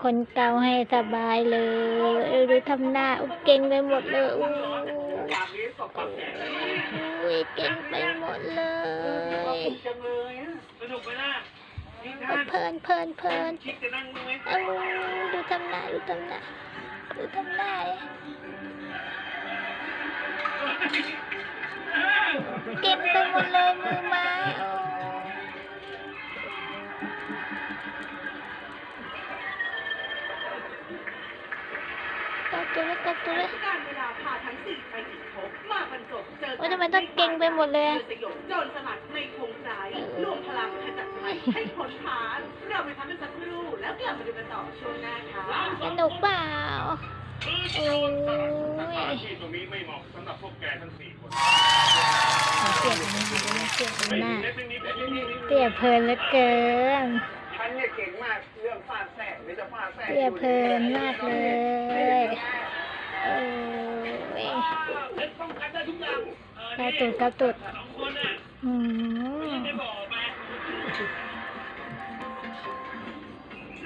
คนเกาให้สบายเลยดูทำหน้าเก่งไปหมดเลยเก่งไปหมดเลยเพลินดูทำหน้าเก่งไปหมดเลยมือไม้กัดตัวเลยโอ้ยทำไมต้องเก่งไปหมดเลยโจรสลัดในพงไพรรวมพลังขจัดภัยให้พ้นผ่านเราไปทำกันสักครู่แล้วกลับมาดูกันต่อช่วงหน้าค่ะสนุกเปล่าโอ้ยที่ตรงนี้ไม่เหมาะสำหรับพวกแกทั้ง4 คนเสียบมันหน้าเตี้ยเพลินเหลือเกินฉันเนี่ยเก่งมากเรื่องฟาดแส่หรือจะฟาดแส่เตี้ยเพลินมากเลยโอ้ยกระตุด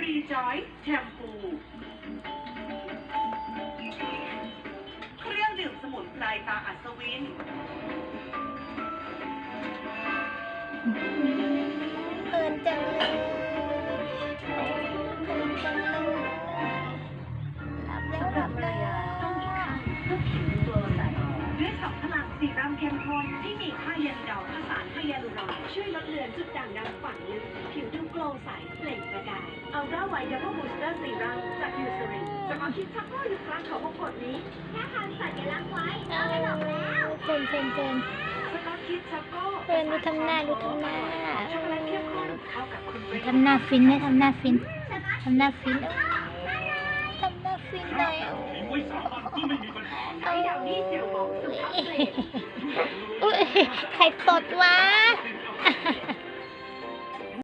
รีจอยแชมพูเครื่องดื่มสมุนไพรตาอัศวินเพลินจังเลยหลับแล้วต้องมีค่าเพื่อผิวตัวใสด้วย2 พลังซีรั่มเข้มข้นที่มีค่ายันดอกผสานไฮยาลูรอนช่วยลดเลือนจุดด่างดำฝังลึกผิวดูโกลว์ใสเปล่งประกายอัลตร้าไวท์ดับเบิลบูสเตอร์ซีรั่มจากยูซรินจะมาคิดชักโครกอยู่ครั้งของพวกกดนี้แค่ทำสัญลักษณ์ไว้เอาไม่หลอกแล้วเพลินสกอตคิดชักโครกดูทำหน้าช็อกโกแลตเข้มข้นเข้ากับคุณเบรทำหน้าฟินไหมทำหน้าฟินหน่อยอุ้ยใครตดวะ